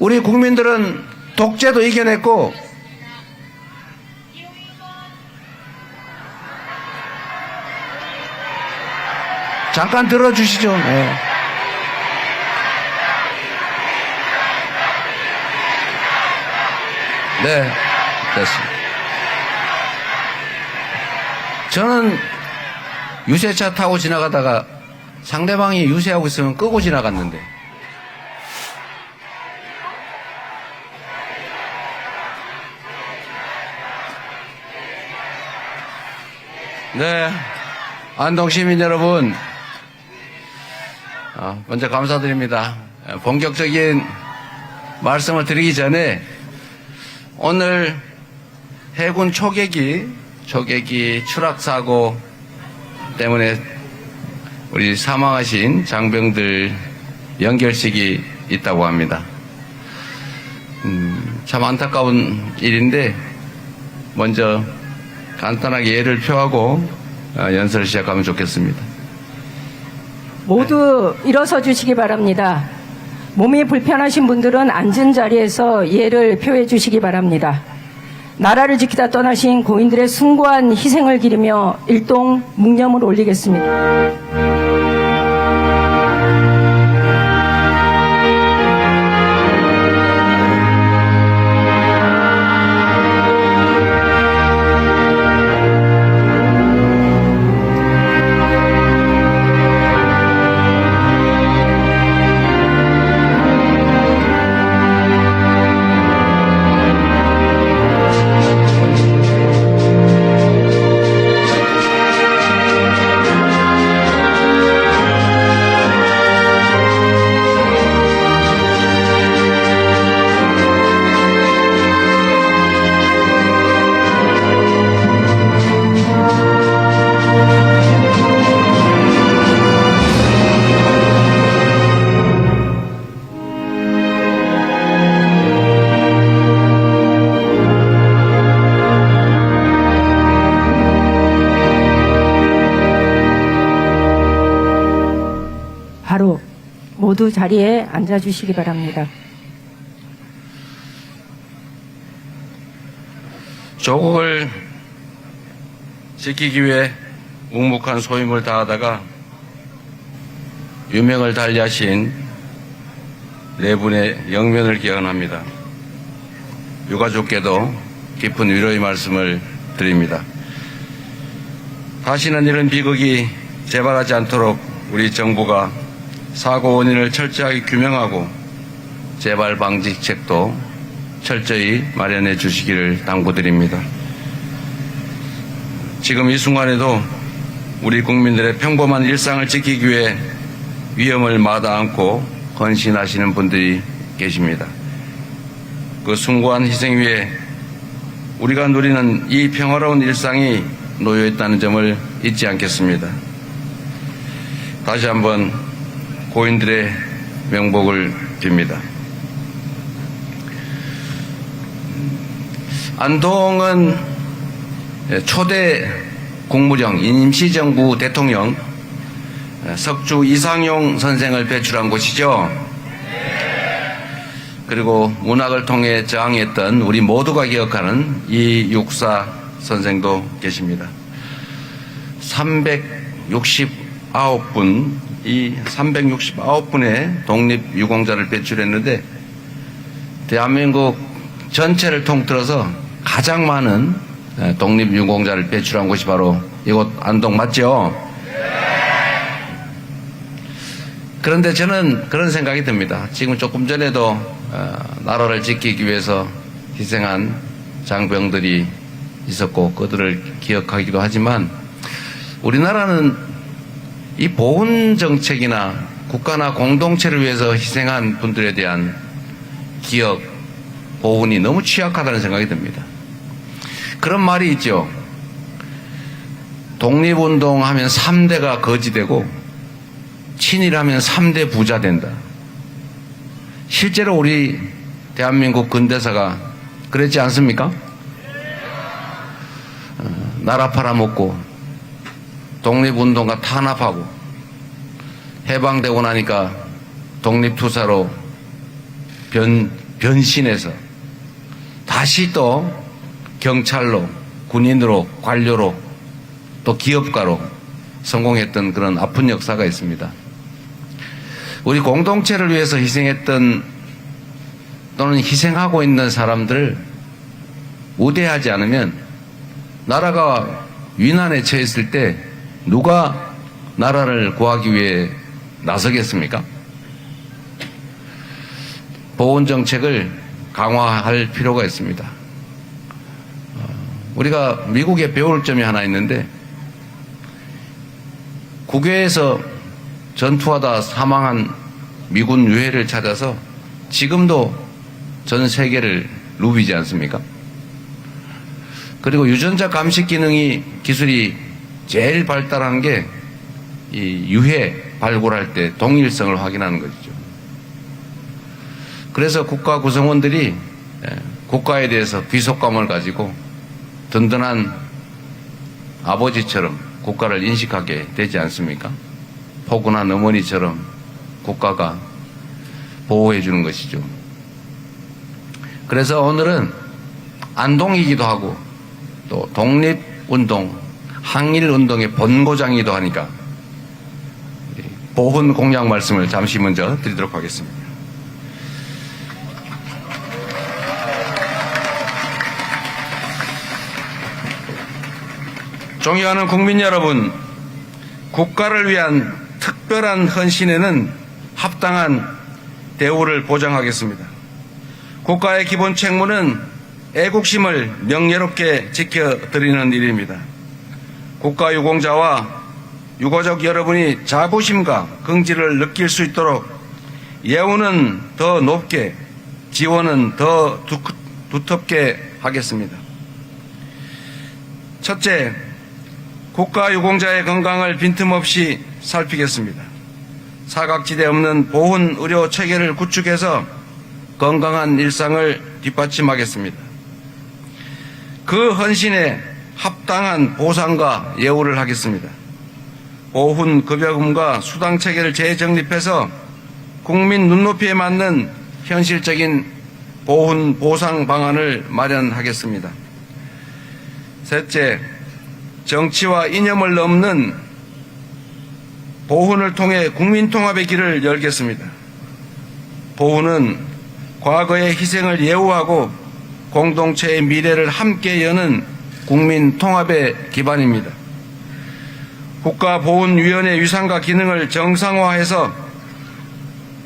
우리 국민들은 독재도 이겨냈고 잠깐 들어주시죠. 네. 네, 됐습니다. 저는 유세차 타고 지나가다가 상대방이 유세하고 있으면 끄고 지나갔는데 네, 안동 시민 여러분, 먼저 감사드립니다. 본격적인 말씀을 드리기 전에 오늘 해군 초계기 추락사고 때문에 우리 사망하신 장병들 연결식이 있다고 합니다. 참 안타까운 일인데 먼저 간단하게 예를 표하고 연설을 시작하면 좋겠습니다. 모두 일어서 주시기 바랍니다. 몸이 불편하신 분들은 앉은 자리에서 예를 표해 주시기 바랍니다. 나라를 지키다 떠나신 고인들의 숭고한 희생을 기리며 일동 묵념을 올리겠습니다. 바로 모두 자리에 앉아주시기 바랍니다. 조국을 지키기 위해 묵묵한 소임을 다하다가 유명을 달리하신 네 분의 영면을 기원합니다. 유가족께도 깊은 위로의 말씀을 드립니다. 다시는 이런 비극이 재발하지 않도록 우리 정부가 사고 원인을 철저하게 규명하고 재발 방지책도 철저히 마련해 주시기를 당부드립니다. 지금 이 순간에도 우리 국민들의 평범한 일상을 지키기 위해 위험을 마다 않고 헌신하시는 분들이 계십니다. 그 숭고한 희생 위에 우리가 누리는 이 평화로운 일상이 놓여 있다는 점을 잊지 않겠습니다. 다시 한번 고인들의 명복을 빕니다. 안동은 초대 국무령 임시정부 대통령 석주 이상용 선생을 배출한 곳이죠. 그리고 문학을 통해 저항했던 우리 모두가 기억하는 이육사 선생도 계십니다. 369분의 독립유공자를 배출했는데 대한민국 전체를 통틀어서 가장 많은 독립유공자를 배출한 곳이 바로 이곳 안동 맞죠? 그런데 저는 그런 생각이 듭니다. 지금 조금 전에도 나라를 지키기 위해서 희생한 장병들이 있었고 그들을 기억하기도 하지만 우리나라는 이 보훈 정책이나 국가나 공동체를 위해서 희생한 분들에 대한 기억, 보훈이 너무 취약하다는 생각이 듭니다. 그런 말이 있죠. 독립운동하면 3대가 거지되고 친일하면 3대 부자 된다. 실제로 우리 대한민국 근대사가 그랬지 않습니까? 나라 팔아먹고 독립운동가 탄압하고 해방되고 나니까 독립투사로 변신해서 다시 또 경찰로, 군인으로, 관료로, 또 기업가로 성공했던 그런 아픈 역사가 있습니다. 우리 공동체를 위해서 희생했던 또는 희생하고 있는 사람들을 우대하지 않으면 나라가 위난에 처했을 때 누가 나라를 구하기 위해 나서겠습니까? 보훈 정책을 강화할 필요가 있습니다. 우리가 미국에 배울 점이 하나 있는데, 국외에서 전투하다 사망한 미군 유해를 찾아서 지금도 전 세계를 누비지 않습니까? 그리고 유전자 감식 기술이 제일 발달한 게 이 유해 발굴할 때 동일성을 확인하는 것이죠. 그래서 국가 구성원들이 국가에 대해서 귀속감을 가지고 든든한 아버지처럼 국가를 인식하게 되지 않습니까? 포근한 어머니처럼 국가가 보호해 주는 것이죠. 그래서 오늘은 안동이기도 하고 또 독립운동, 항일운동의 본고장이기도 하니까 보훈 공약 말씀을 잠시 먼저 드리도록 하겠습니다. 존경하는 국민 여러분, 국가를 위한 특별한 헌신에는 합당한 대우를 보장하겠습니다. 국가의 기본 책무는 애국심을 명예롭게 지켜드리는 일입니다. 국가 유공자와 유가족 여러분이 자부심과 긍지를 느낄 수 있도록 예우는 더 높게, 지원은 더 두텁게 하겠습니다. 첫째, 국가 유공자의 건강을 빈틈없이 살피겠습니다. 사각지대 없는 보훈 의료 체계를 구축해서 건강한 일상을 뒷받침하겠습니다. 그 헌신에 합당한 보상과 예우를 하겠습니다. 보훈 급여금과 수당 체계를 재정립해서 국민 눈높이에 맞는 현실적인 보훈 보상 방안을 마련하겠습니다. 셋째, 정치와 이념을 넘는 보훈을 통해 국민 통합의 길을 열겠습니다. 보훈은 과거의 희생을 예우하고 공동체의 미래를 함께 여는 국민 통합의 기반입니다. 국가보훈위원회 위상과 기능을 정상화해서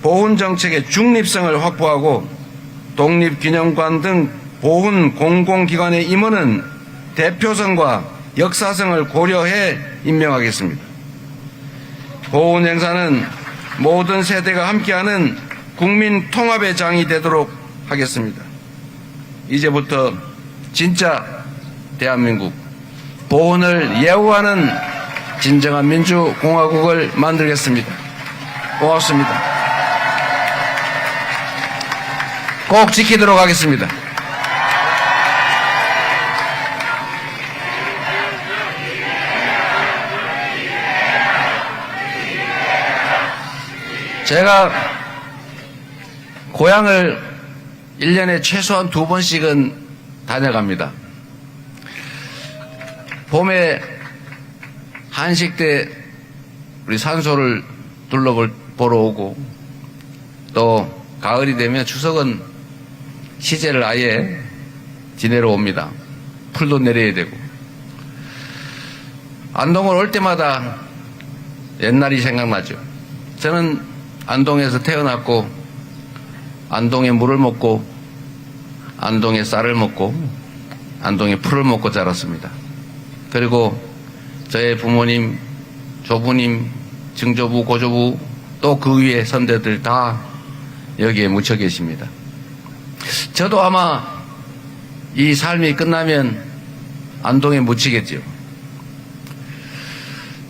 보훈 정책의 중립성을 확보하고 독립기념관 등 보훈 공공기관의 임원은 대표성과 역사성을 고려해 임명하겠습니다. 보훈 행사는 모든 세대가 함께하는 국민 통합의 장이 되도록 하겠습니다. 이제부터 진짜 대한민국 보훈을 예우하는 진정한 민주공화국을 만들겠습니다. 고맙습니다. 꼭 지키도록 하겠습니다. 제가 고향을 1년에 최소한 2번씩은 다녀갑니다. 봄에 한식 때 우리 산소를 둘러보러 오고, 또 가을이 되면 추석은 시제를 아예 지내러 옵니다. 풀도 내려야 되고. 안동을 올 때마다 옛날이 생각나죠. 저는 안동에서 태어났고 안동의 물을 먹고 안동의 쌀을 먹고 안동의 풀을 먹고 자랐습니다. 그리고 저의 부모님, 조부님, 증조부, 고조부, 또 그 위에 선대들 다 여기에 묻혀 계십니다. 저도 아마 이 삶이 끝나면 안동에 묻히겠죠.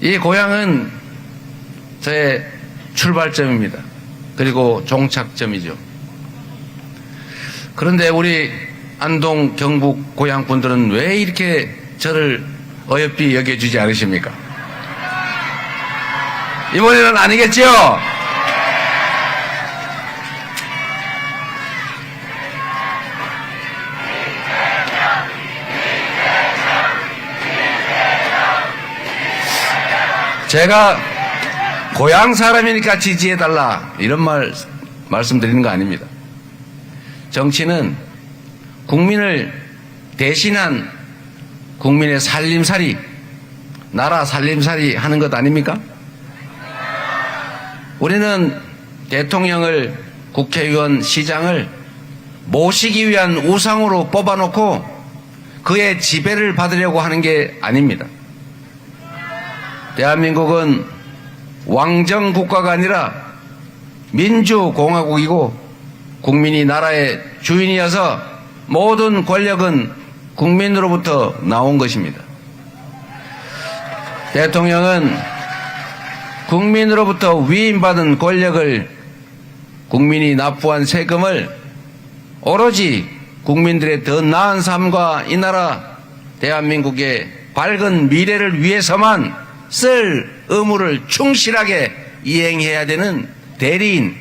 이 고향은 저의 출발점입니다. 그리고 종착점이죠. 그런데 우리 안동, 경북 고향 분들은 왜 이렇게 저를 어여삐 여겨주지 않으십니까? 이번에는 아니겠죠? 제가 고향 사람이니까 지지해달라 이런 말씀드리는 거 아닙니다. 정치는 국민을 대신한 국민의 살림살이, 나라 살림살이 하는 것 아닙니까? 우리는 대통령을, 국회의원, 시장을 모시기 위한 우상으로 뽑아놓고 그의 지배를 받으려고 하는 게 아닙니다. 대한민국은 왕정국가가 아니라 민주공화국이고 국민이 나라의 주인이어서 모든 권력은 국민으로부터 나온 것입니다. 대통령은 국민으로부터 위임받은 권력을, 국민이 납부한 세금을 오로지 국민들의 더 나은 삶과 이 나라 대한민국의 밝은 미래를 위해서만 쓸 의무를 충실하게 이행해야 되는 대리인,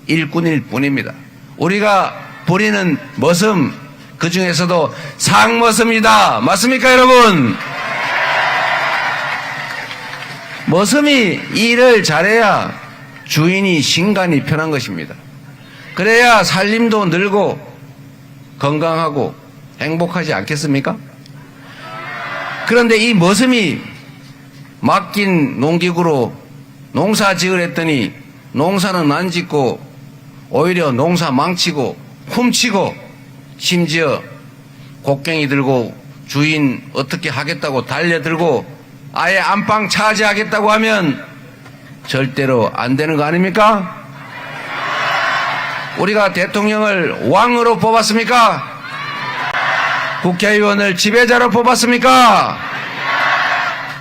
일꾼일 뿐입니다. 우리가 부리는 머슴, 그 중에서도 상머슴이다. 맞습니까, 여러분? 머슴이 일을 잘해야 주인이 신간이 편한 것입니다. 그래야 살림도 늘고 건강하고 행복하지 않겠습니까? 그런데 이 머슴이 맡긴 농기구로 농사 지으랬더니 농사는 안 짓고 오히려 농사 망치고 훔치고 심지어 곡괭이 들고 주인 어떻게 하겠다고 달려들고 아예 안방 차지하겠다고 하면 절대로 안 되는 거 아닙니까? 우리가 대통령을 왕으로 뽑았습니까? 국회의원을 지배자로 뽑았습니까?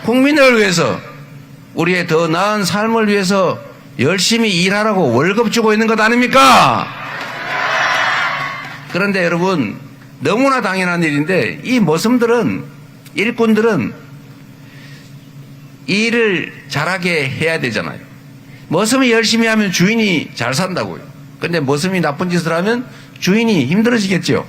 국민을 위해서, 우리의 더 나은 삶을 위해서 열심히 일하라고 월급 주고 있는 것 아닙니까? 그런데 여러분, 너무나 당연한 일인데 이 머슴들은, 일꾼들은 일을 잘하게 해야 되잖아요. 머슴이 열심히 하면 주인이 잘 산다고요. 근데 머슴이 나쁜 짓을 하면 주인이 힘들어지겠죠.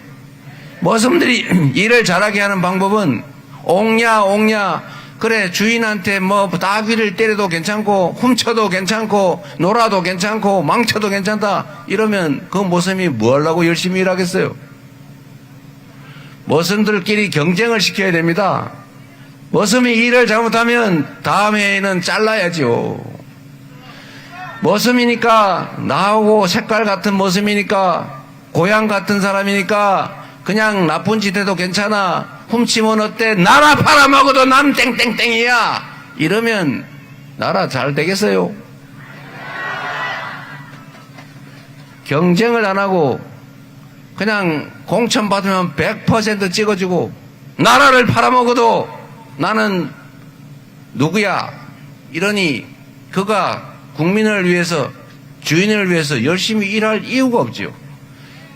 머슴들이 일을 잘하게 하는 방법은 옹냐 그래 주인한테 뭐 따귀를 때려도 괜찮고 훔쳐도 괜찮고 놀아도 괜찮고 망쳐도 괜찮다 이러면 그 머슴이 뭐 하려고 열심히 일하겠어요. 머슴들끼리 경쟁을 시켜야 됩니다. 머슴이 일을 잘못하면 다음 해에는 잘라야죠. 머슴이니까, 나하고 색깔 같은 머슴이니까, 고향 같은 사람이니까 그냥 나쁜 짓 해도 괜찮아. 훔치면 어때? 나라 팔아먹어도 난 땡땡땡이야. 이러면 나라 잘 되겠어요? 경쟁을 안 하고 그냥 공천 받으면 100% 찍어주고 나라를 팔아먹어도 나는 누구야? 이러니 그가 국민을 위해서, 주인을 위해서 열심히 일할 이유가 없지요.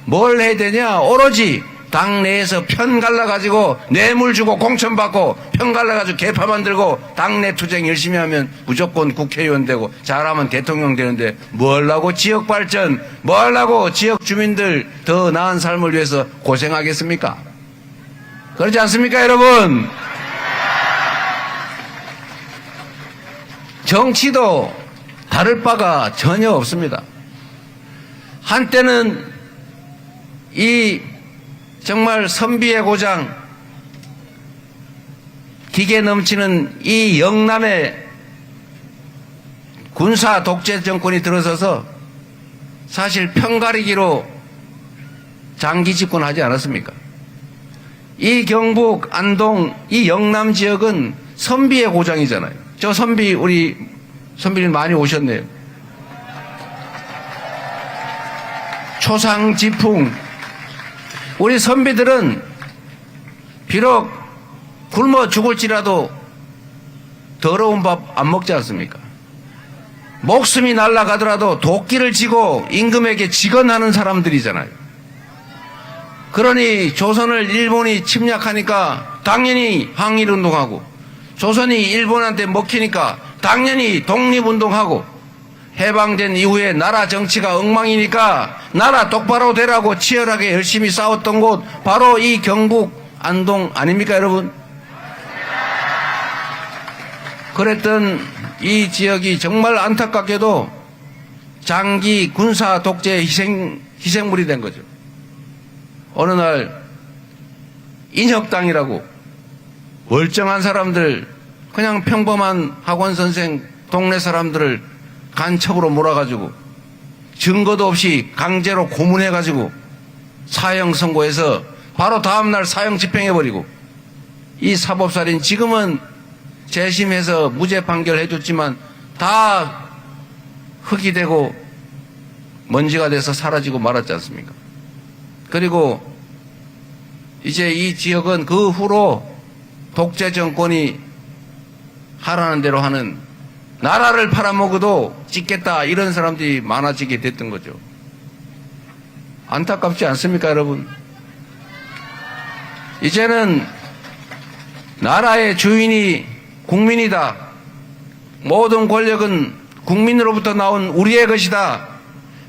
뭘 해야 되냐? 오로지 당 내에서 편 갈라가지고 뇌물 주고 공천 받고 편 갈라가지고 개파 만들고 당내 투쟁 열심히 하면 무조건 국회의원 되고 잘하면 대통령 되는데 뭐 하려고 지역 발전, 뭐 하려고 지역 주민들 더 나은 삶을 위해서 고생하겠습니까? 그렇지 않습니까, 여러분? 정치도 다를 바가 전혀 없습니다. 한때는 이 정말 선비의 고장, 기계 넘치는 이 영남의 군사 독재 정권이 들어서서 사실 편가르기로 장기 집권하지 않았습니까? 이 경북, 안동, 이 영남 지역은 선비의 고장이잖아요. 저 선비, 우리 선비님 많이 오셨네요. 초상지풍. 우리 선비들은 비록 굶어 죽을지라도 더러운 밥 안 먹지 않습니까? 목숨이 날아가더라도 도끼를 쥐고 임금에게 직언하는 사람들이잖아요. 그러니 조선을 일본이 침략하니까 당연히 항일운동하고, 조선이 일본한테 먹히니까 당연히 독립운동하고, 해방된 이후에 나라 정치가 엉망이니까 나라 똑바로 되라고 치열하게 열심히 싸웠던 곳 바로 이 경북 안동 아닙니까, 여러분? 그랬던 이 지역이 정말 안타깝게도 장기 군사 독재의 희생물이 된 거죠. 어느 날 인혁당이라고 멀쩡한 사람들, 그냥 평범한 학원 선생, 동네 사람들을 간첩으로 몰아가지고 증거도 없이 강제로 고문해가지고 사형 선고해서 바로 다음날 사형 집행해버리고, 이 사법살인 지금은 재심해서 무죄 판결해줬지만 다 흙이 되고 먼지가 돼서 사라지고 말았지 않습니까? 그리고 이제 이 지역은 그 후로 독재 정권이 하라는 대로 하는, 나라를 팔아먹어도 찍겠다 이런 사람들이 많아지게 됐던 거죠. 안타깝지 않습니까, 여러분? 이제는 나라의 주인이 국민이다. 모든 권력은 국민으로부터 나온 우리의 것이다.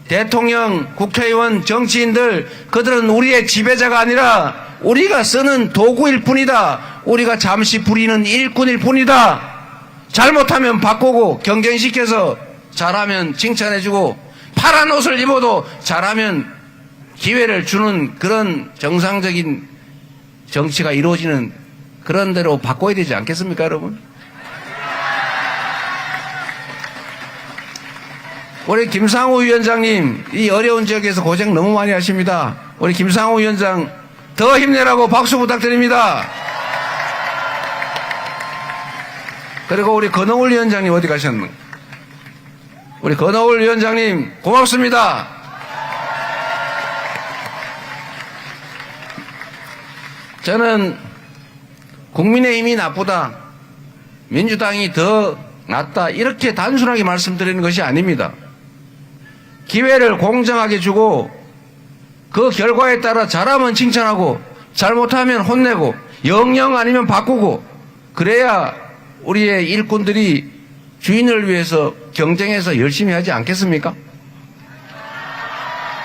대통령, 국회의원, 정치인들, 그들은 우리의 지배자가 아니라 우리가 쓰는 도구일 뿐이다. 우리가 잠시 부리는 일꾼일 뿐이다. 잘못하면 바꾸고 경쟁시켜서, 잘하면 칭찬해주고, 파란 옷을 입어도 잘하면 기회를 주는 그런 정상적인 정치가 이루어지는 그런 대로 바꿔야 되지 않겠습니까, 여러분? 우리 김상우 위원장님, 이 어려운 지역에서 고생 너무 많이 하십니다. 우리 김상우 위원장 더 힘내라고 박수 부탁드립니다. 그리고 우리 건어울 위원장님 어디 가셨는가? 우리 건어울 위원장님 고맙습니다. 저는 국민의힘이 나쁘다, 민주당이 더 낫다, 이렇게 단순하게 말씀드리는 것이 아닙니다. 기회를 공정하게 주고 그 결과에 따라 잘하면 칭찬하고 잘못하면 혼내고 영영 아니면 바꾸고, 그래야 우리의 일꾼들이 주인을 위해서 경쟁해서 열심히 하지 않겠습니까?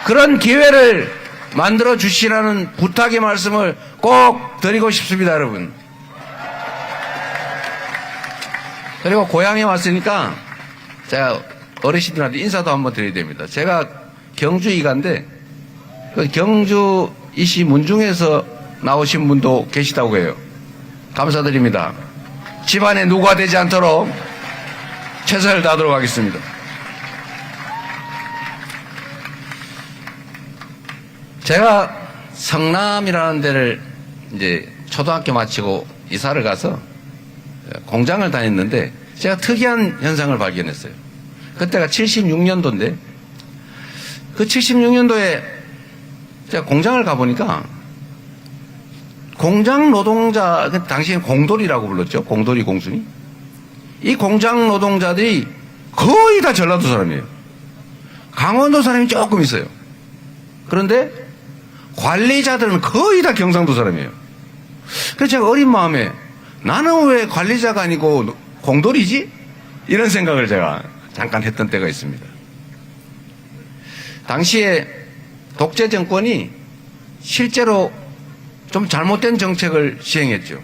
그런 기회를 만들어 주시라는 부탁의 말씀을 꼭 드리고 싶습니다, 여러분. 그리고 고향에 왔으니까 제가 어르신들한테 인사도 한번 드려야 됩니다. 제가 경주 이가인데, 그 경주이시 문중에서 나오신 분도 계시다고 해요. 감사드립니다. 집안에 누가 되지 않도록 최선을 다하도록 하겠습니다. 제가 성남이라는 데를 이제 초등학교 마치고 이사를 가서 공장을 다녔는데, 제가 특이한 현상을 발견했어요. 그때가 76년도인데, 그 76년도에 제가 공장을 가보니까 공장 노동자, 그 당시엔 공돌이라고 불렀죠. 공돌이 공순이. 이 공장 노동자들이 거의 다 전라도 사람이에요. 강원도 사람이 조금 있어요. 그런데 관리자들은 거의 다 경상도 사람이에요. 그래서 제가 어린 마음에, 나는 왜 관리자가 아니고 공돌이지? 이런 생각을 제가 잠깐 했던 때가 있습니다. 당시에 독재 정권이 실제로 좀 잘못된 정책을 시행했죠.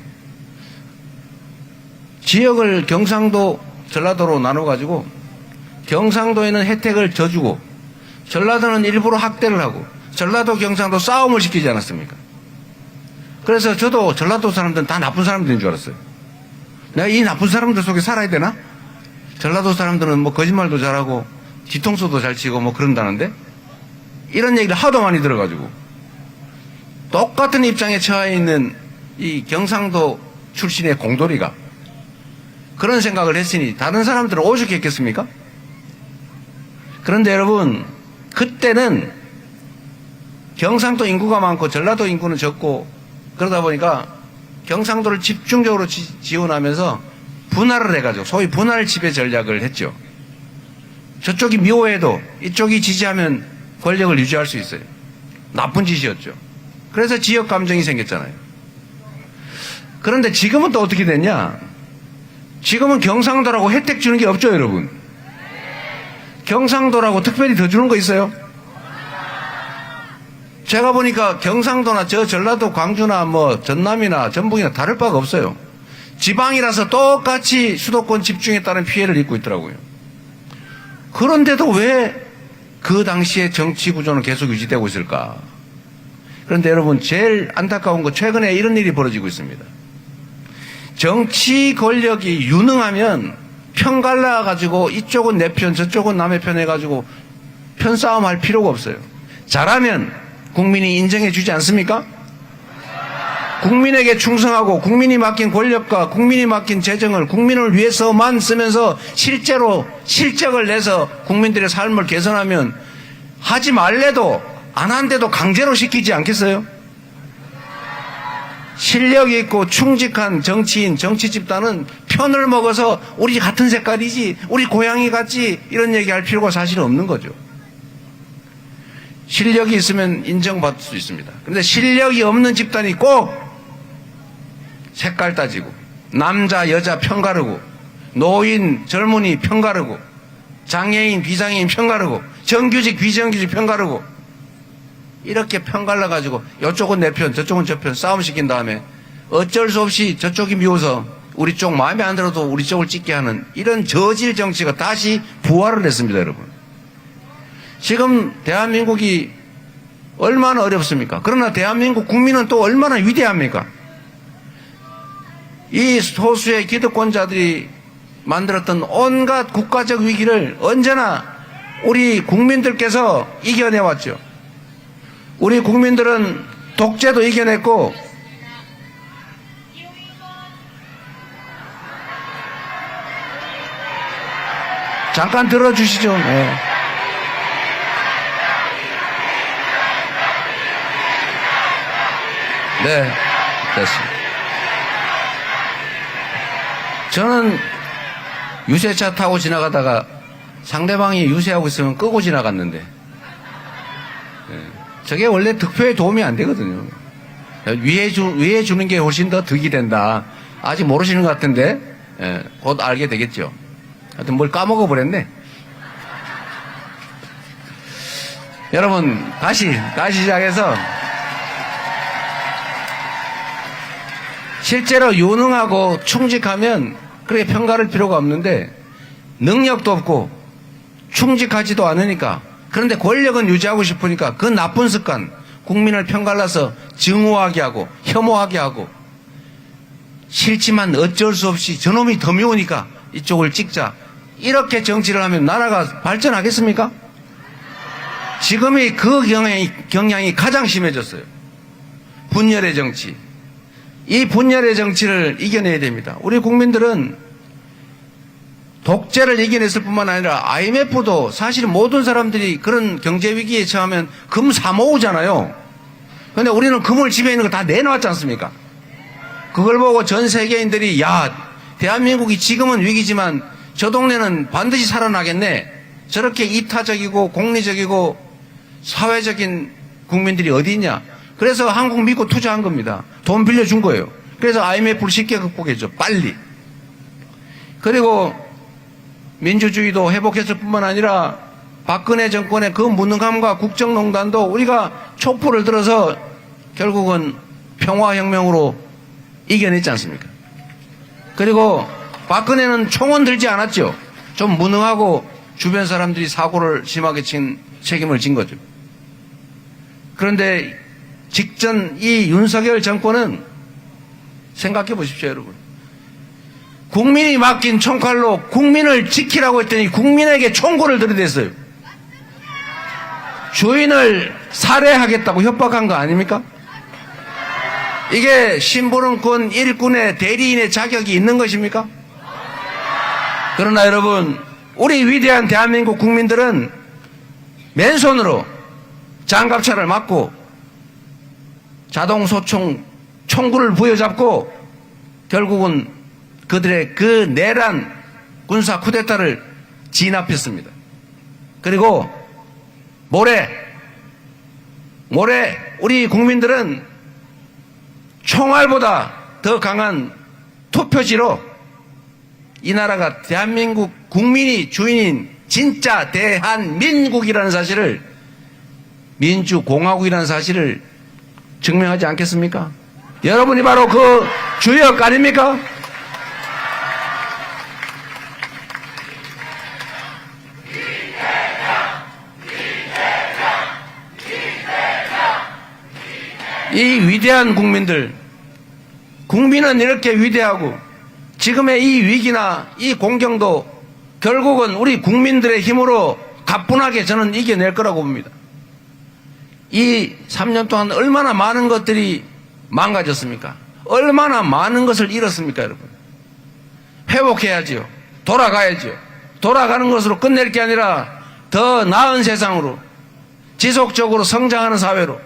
지역을 경상도, 전라도로 나눠가지고 경상도에는 혜택을 더 주고 전라도는 일부러 학대를 하고 전라도, 경상도 싸움을 시키지 않았습니까? 그래서 저도 전라도 사람들은 다 나쁜 사람들인 줄 알았어요. 내가 이 나쁜 사람들 속에 살아야 되나? 전라도 사람들은 뭐 거짓말도 잘하고 뒤통수도 잘 치고 뭐 그런다는데, 이런 얘기를 하도 많이 들어가지고 똑같은 입장에 처해 있는 이 경상도 출신의 공돌이가 그런 생각을 했으니 다른 사람들은 오죽했겠습니까? 그런데 여러분, 그때는 경상도 인구가 많고 전라도 인구는 적고, 그러다 보니까 경상도를 집중적으로 지원하면서 분할을 해가지고 소위 분할 지배 전략을 했죠. 저쪽이 미워해도 이쪽이 지지하면 권력을 유지할 수 있어요. 나쁜 짓이었죠. 그래서 지역 감정이 생겼잖아요. 그런데 지금은 또 어떻게 됐냐? 지금은 경상도라고 혜택 주는 게 없죠, 여러분. 경상도라고 특별히 더 주는 거 있어요? 제가 보니까 경상도나 저 전라도, 광주나 뭐 전남이나 전북이나 다를 바가 없어요. 지방이라서 똑같이 수도권 집중에 따른 피해를 입고 있더라고요. 그런데도 왜 그 당시의 정치 구조는 계속 유지되고 있을까? 그런데 여러분, 제일 안타까운 건 최근에 이런 일이 벌어지고 있습니다. 정치 권력이 유능하면 편 갈라가지고 이쪽은 내 편, 저쪽은 남의 편 해가지고 편싸움 할 필요가 없어요. 잘하면 국민이 인정해 주지 않습니까? 국민에게 충성하고 국민이 맡긴 권력과 국민이 맡긴 재정을 국민을 위해서만 쓰면서 실제로 실적을 내서 국민들의 삶을 개선하면 하지 말래도 안 한데도 강제로 시키지 않겠어요? 실력이 있고 충직한 정치인, 정치 집단은 편을 먹어서 우리 같은 색깔이지, 우리 고향이 같지, 이런 얘기할 필요가 사실 없는 거죠. 실력이 있으면 인정받을 수 있습니다. 그런데 실력이 없는 집단이 꼭 색깔 따지고 남자 여자 편가르고 노인 젊은이 편가르고 장애인 비장애인 편가르고 정규직 비정규직 편가르고 이렇게 편갈라 가지고 이쪽은 내 편 저쪽은 저 편 싸움시킨 다음에 어쩔 수 없이 저쪽이 미워서 우리 쪽 마음에 안 들어도 우리 쪽을 찍게 하는 이런 저질 정치가 다시 부활을 했습니다. 여러분, 지금 대한민국이 얼마나 어렵습니까? 그러나 대한민국 국민은 또 얼마나 위대합니까? 이 소수의 기득권자들이 만들었던 온갖 국가적 위기를 언제나 우리 국민들께서 이겨내왔죠. 우리 국민들은 독재도 이겨냈고 잠깐 들어주시죠. 네. 네, 됐습니다. 저는 유세차 타고 지나가다가 상대방이 유세하고 있으면 끄고 지나갔는데, 저게 원래 득표에 도움이 안 되거든요. 위에 주는 게 훨씬 더 득이 된다. 아직 모르시는 것 같은데, 곧 알게 되겠죠. 하여튼 뭘 까먹어 버렸네. 여러분, 다시 시작해서, 실제로 유능하고 충직하면 그렇게 편가를 필요가 없는데 능력도 없고 충직하지도 않으니까, 그런데 권력은 유지하고 싶으니까 그 나쁜 습관, 국민을 편갈라서 증오하게 하고 혐오하게 하고, 싫지만 어쩔 수 없이 저놈이 더 미우니까 이쪽을 찍자, 이렇게 정치를 하면 나라가 발전하겠습니까? 지금이 그 경향이 가장 심해졌어요. 분열의 정치. 이 분열의 정치를 이겨내야 됩니다. 우리 국민들은 독재를 이겨냈을 뿐만 아니라 IMF도 사실 모든 사람들이 그런 경제 위기에 처하면 금 사 모으잖아요. 그런데 우리는 금을 집에 있는 거 다 내놓았지 않습니까? 그걸 보고 전 세계인들이 야, 대한민국이 지금은 위기지만 저 동네는 반드시 살아나겠네. 저렇게 이타적이고 공리적이고 사회적인 국민들이 어디 있냐. 그래서 한국 믿고 투자한 겁니다. 돈 빌려준 거예요. 그래서 IMF를 쉽게 극복했죠. 빨리. 그리고 민주주의도 회복했을 뿐만 아니라 박근혜 정권의 그 무능함과 국정농단도 우리가 촛불을 들어서 결국은 평화혁명으로 이겨냈지 않습니까? 그리고 박근혜는 총은 들지 않았죠. 좀 무능하고 주변 사람들이 사고를 심하게 친 책임을 진 거죠. 그런데 직전 이 윤석열 정권은 생각해 보십시오, 여러분. 국민이 맡긴 총칼로 국민을 지키라고 했더니 국민에게 총구를 들이댔어요. 주인을 살해하겠다고 협박한 거 아닙니까? 이게 심부름꾼 일꾼의 대리인의 자격이 있는 것입니까? 그러나 여러분, 우리 위대한 대한민국 국민들은 맨손으로 장갑차를 맞고 자동소총 총구를 부여잡고 결국은 그들의 그 내란 군사 쿠데타를 진압했습니다. 그리고 모레 우리 국민들은 총알보다 더 강한 투표지로 이 나라가 대한민국 국민이 주인인 진짜 대한민국이라는 사실을, 민주공화국이라는 사실을 증명하지 않겠습니까? 여러분이 바로 그 주역 아닙니까? 이 위대한 국민들, 국민은 이렇게 위대하고 지금의 이 위기나 이 공경도 결국은 우리 국민들의 힘으로 가뿐하게 저는 이겨낼 거라고 봅니다. 이 3년 동안 얼마나 많은 것들이 망가졌습니까? 얼마나 많은 것을 잃었습니까, 여러분? 회복해야지요. 돌아가야지요. 돌아가는 것으로 끝낼 게 아니라 더 나은 세상으로, 지속적으로 성장하는 사회로,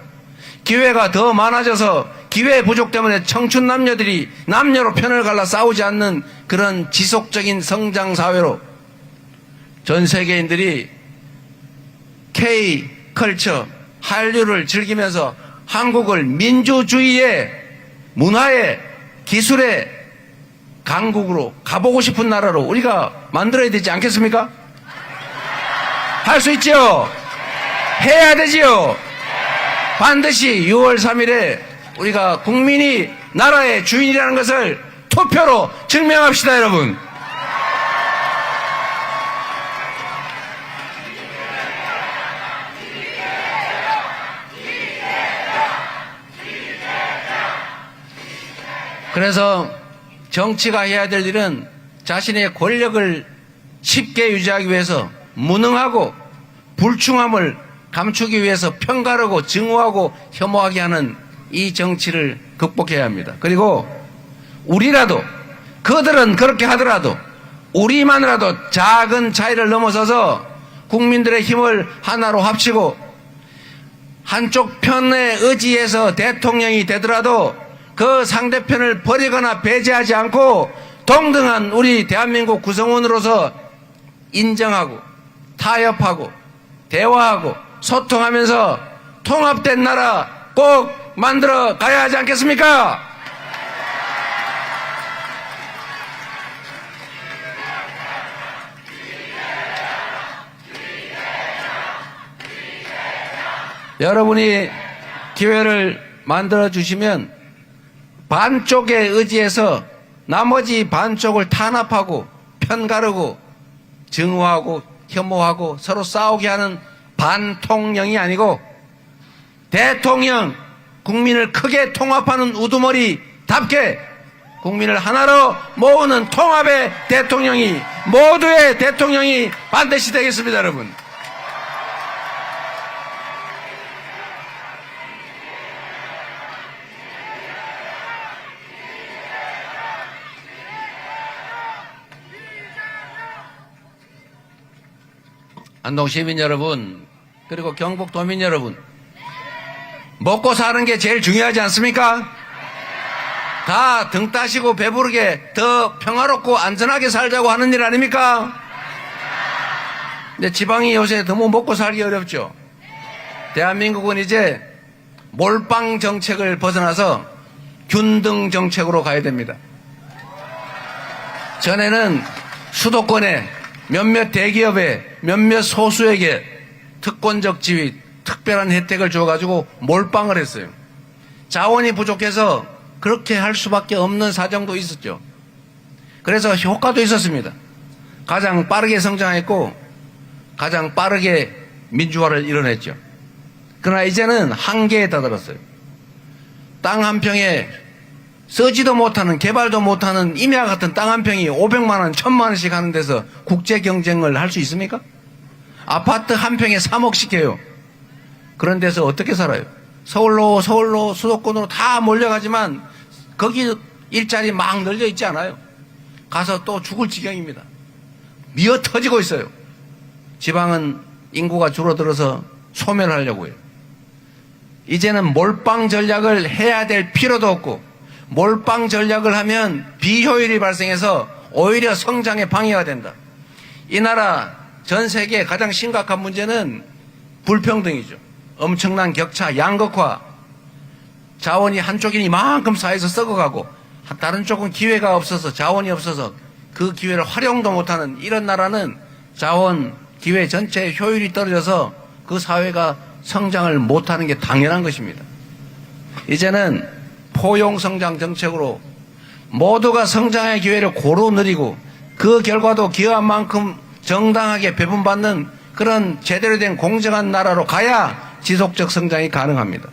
기회가 더 많아져서 기회 부족 때문에 청춘 남녀들이 남녀로 편을 갈라 싸우지 않는 그런 지속적인 성장 사회로 전 세계인들이 K-컬처, 한류를 즐기면서 한국을 민주주의의 문화의 기술의 강국으로 가보고 싶은 나라로 우리가 만들어야 되지 않겠습니까? 할 수 있죠? 해야 되지요? 반드시 6월 3일에 우리가 국민이 나라의 주인이라는 것을 투표로 증명합시다, 여러분. 그래서 정치가 해야 될 일은 자신의 권력을 쉽게 유지하기 위해서 무능하고 불충함을 감추기 위해서 편가르고 증오하고 혐오하게 하는 이 정치를 극복해야 합니다. 그리고 우리라도, 그들은 그렇게 하더라도 우리만이라도 작은 차이를 넘어서서 국민들의 힘을 하나로 합치고 한쪽 편에 의지해서 대통령이 되더라도 그 상대편을 버리거나 배제하지 않고 동등한 우리 대한민국 구성원으로서 인정하고 타협하고 대화하고 소통하면서 통합된 나라 꼭 만들어 가야 하지 않겠습니까? 여러분이 기회를 만들어 주시면 반쪽에 의지해서 나머지 반쪽을 탄압하고 편가르고 증오하고 혐오하고 서로 싸우게 하는 반통령이 아니고 대통령, 국민을 크게 통합하는 우두머리답게 국민을 하나로 모으는 통합의 대통령이, 모두의 대통령이 반드시 되겠습니다, 여러분. 안동 시민 여러분, 그리고 경북 도민 여러분, 먹고 사는 게 제일 중요하지 않습니까? 다 등 따시고 배부르게 더 평화롭고 안전하게 살자고 하는 일 아닙니까? 근데 지방이 요새 너무 먹고 살기 어렵죠. 대한민국은 이제 몰빵 정책을 벗어나서 균등 정책으로 가야 됩니다. 전에는 수도권에 몇몇 대기업에 몇몇 소수에게 특권적 지위, 특별한 혜택을 줘가지고 몰빵을 했어요. 자원이 부족해서 그렇게 할 수밖에 없는 사정도 있었죠. 그래서 효과도 있었습니다. 가장 빠르게 성장했고 가장 빠르게 민주화를 이뤄냈죠. 그러나 이제는 한계에 다다랐어요. 땅 한 평에 쓰지도 못하는, 개발도 못하는 임야 같은 땅 한 평이 500만 원, 1000만 원씩 하는 데서 국제 경쟁을 할 수 있습니까? 아파트 한 평에 3억씩 해요. 그런 데서 어떻게 살아요? 서울로 수도권으로 다 몰려가지만 거기 일자리 막 널려 있지 않아요. 가서 또 죽을 지경입니다. 미어 터지고 있어요. 지방은 인구가 줄어들어서 소멸하려고 해요. 이제는 몰빵 전략을 해야 될 필요도 없고, 몰빵 전략을 하면 비효율이 발생해서 오히려 성장에 방해가 된다. 이 나라 전 세계의 가장 심각한 문제는 불평등이죠. 엄청난 격차, 양극화, 자원이 한쪽이 이만큼 사회에서 썩어가고 다른 쪽은 기회가 없어서, 자원이 없어서 그 기회를 활용도 못하는 이런 나라는 자원, 기회 전체의 효율이 떨어져서 그 사회가 성장을 못하는 게 당연한 것입니다. 이제는 포용성장 정책으로 모두가 성장의 기회를 고루 누리고 그 결과도 기여한 만큼 정당하게 배분받는 그런 제대로 된 공정한 나라로 가야 지속적 성장이 가능합니다.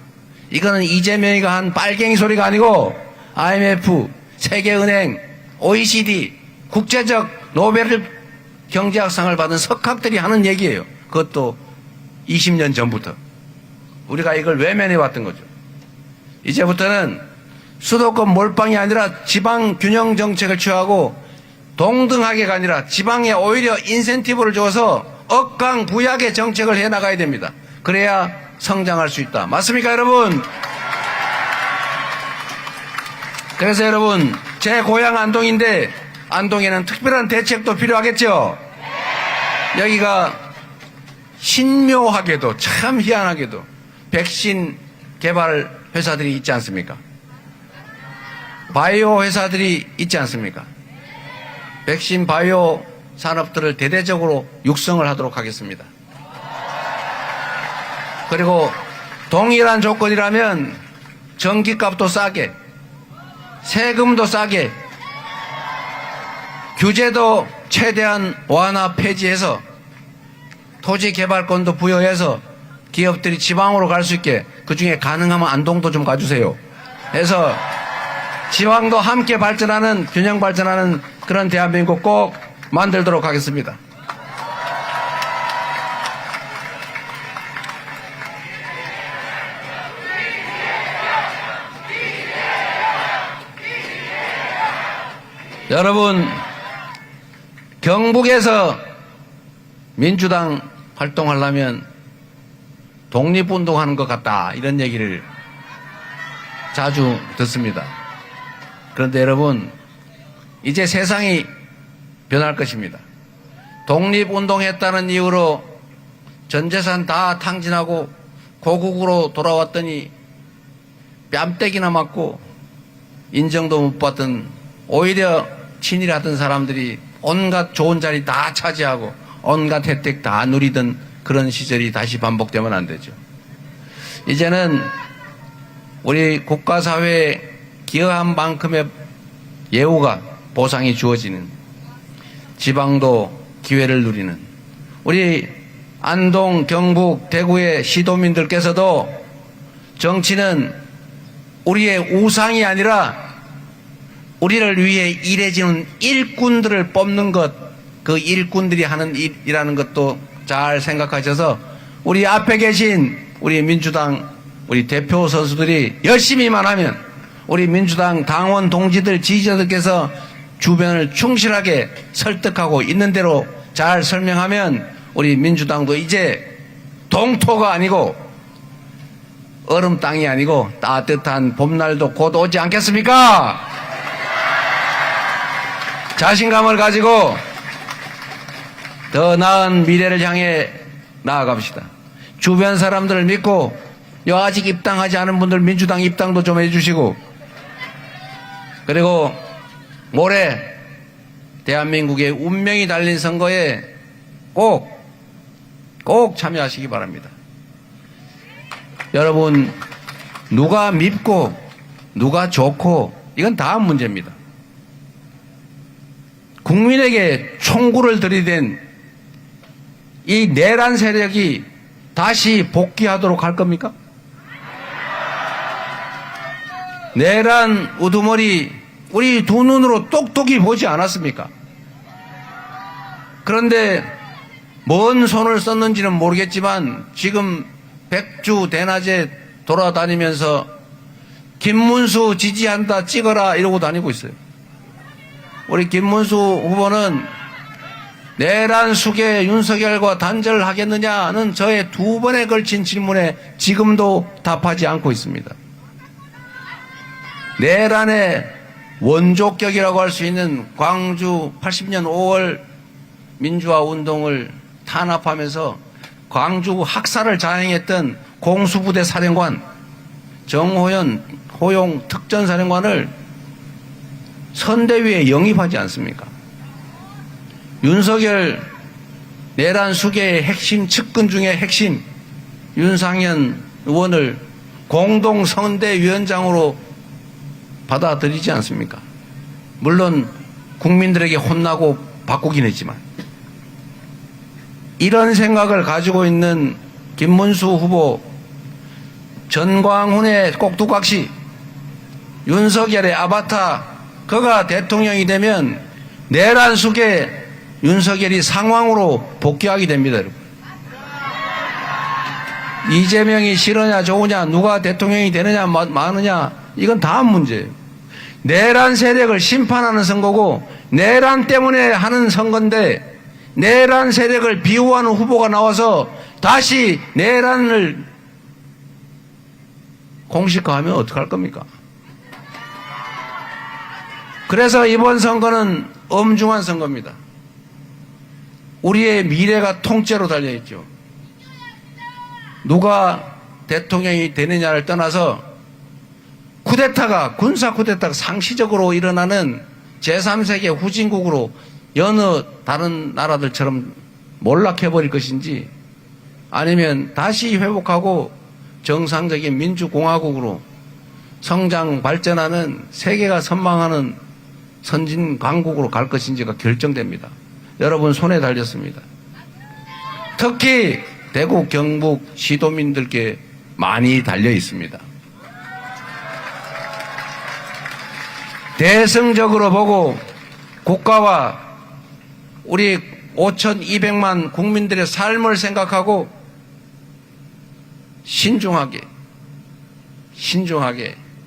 이거는 이재명이가 한 빨갱이 소리가 아니고 IMF, 세계은행, OECD, 국제적 노벨 경제학상을 받은 석학들이 하는 얘기예요. 그것도 20년 전부터. 우리가 이걸 외면해 왔던 거죠. 이제부터는 수도권 몰빵이 아니라 지방 균형 정책을 취하고 동등하게가 아니라 지방에 오히려 인센티브를 줘서 억강부약의 정책을 해나가야 됩니다. 그래야 성장할 수 있다. 맞습니까, 여러분? 그래서 여러분, 제 고향 안동인데 안동에는 특별한 대책도 필요하겠죠? 여기가 신묘하게도 참 희한하게도 백신 개발 회사들이 있지 않습니까? 바이오 회사들이 있지 않습니까? 백신 바이오 산업들을 대대적으로 육성을 하도록 하겠습니다. 그리고 동일한 조건이라면 전기값도 싸게, 세금도 싸게, 규제도 최대한 완화 폐지해서 토지 개발권도 부여해서 기업들이 지방으로 갈 수 있게, 그중에 가능하면 안동도 좀 가주세요. 해서 지방도 함께 발전하는, 균형 발전하는 그런 대한민국 꼭 만들도록 하겠습니다. 여러분, 경북에서 민주당 활동하려면 독립운동하는 것 같다, 이런 얘기를 자주 듣습니다. 그런데 여러분, 이제 세상이 변할 것입니다. 독립운동했다는 이유로 전재산 다 탕진하고 고국으로 돌아왔더니 뺨때기나 맞고 인정도 못 받던, 오히려 친일하던 사람들이 온갖 좋은 자리 다 차지하고 온갖 혜택 다 누리던 그런 시절이 다시 반복되면 안 되죠. 이제는 우리 국가사회에 기여한 만큼의 예우가, 보상이 주어지는, 지방도 기회를 누리는, 우리 안동, 경북, 대구의 시도민들께서도 정치는 우리의 우상이 아니라 우리를 위해 일해주는 일꾼들을 뽑는 것, 그 일꾼들이 하는 일이라는 것도 잘 생각하셔서 우리 앞에 계신 우리 민주당 우리 대표 선수들이 열심히만 하면, 우리 민주당 당원 동지들, 지지자들께서 주변을 충실하게 설득하고 있는 대로 잘 설명하면 우리 민주당도 이제 동토가 아니고 얼음 땅이 아니고 따뜻한 봄날도 곧 오지 않겠습니까? 자신감을 가지고 더 나은 미래를 향해 나아갑시다. 주변 사람들을 믿고, 아직 입당하지 않은 분들 민주당 입당도 좀 해주시고, 그리고 모레 대한민국의 운명이 달린 선거에 꼭 참여하시기 바랍니다. 여러분, 누가 밉고 누가 좋고 이건 다음 문제입니다. 국민에게 총구를 들이댄 이 내란 세력이 다시 복귀하도록 할 겁니까? 내란 우두머리 우리 두 눈으로 똑똑히 보지 않았습니까? 그런데 뭔 손을 썼는지는 모르겠지만 지금 백주 대낮에 돌아다니면서 김문수 지지한다 찍어라 이러고 다니고 있어요. 우리 김문수 후보는 내란 수계 윤석열과 단절을 하겠느냐는 저의 2번에 걸친 질문에 지금도 답하지 않고 있습니다. 내란의 원조격이라고 할 수 있는 광주 80년 5월 민주화 운동을 탄압하면서 광주 학살을 자행했던 공수부대 사령관 정호연 호용 특전사령관을 선대위에 영입하지 않습니까? 윤석열 내란 수계의 핵심 측근 중에 핵심 윤상현 의원을 공동 선대위원장으로 받아들이지 않습니까? 물론 국민들에게 혼나고 바꾸긴 했지만, 이런 생각을 가지고 있는 김문수 후보 전광훈의 꼭두각시, 윤석열의 아바타, 그가 대통령이 되면 내란 속에 윤석열이 상황으로 복귀하게 됩니다. 여러분. 이재명이 싫으냐 좋으냐, 누가 대통령이 되느냐 마느냐, 이건 다음 문제예요. 내란 세력을 심판하는 선거고 내란 때문에 하는 선거인데, 내란 세력을 비호하는 후보가 나와서 다시 내란을 공식화하면 어떡할 겁니까? 그래서 이번 선거는 엄중한 선거입니다. 우리의 미래가 통째로 달려있죠. 누가 대통령이 되느냐를 떠나서 쿠데타가, 군사 쿠데타가 상시적으로 일어나는 제3세계 후진국으로 여느 다른 나라들처럼 몰락해버릴 것인지, 아니면 다시 회복하고 정상적인 민주공화국으로 성장 발전하는, 세계가 선망하는 선진 강국으로 갈 것인지가 결정됩니다. 여러분 손에 달렸습니다. 특히 대구, 경북 시도민들께 많이 달려 있습니다. 대승적으로 보고 국가와 우리 5,200만 국민들의 삶을 생각하고 신중하게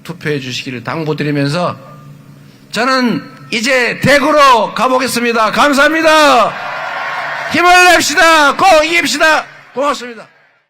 투표해 주시기를 당부드리면서 저는 이제 대구로 가보겠습니다. 감사합니다. 힘을 냅시다. 꼭 이깁시다. 고맙습니다.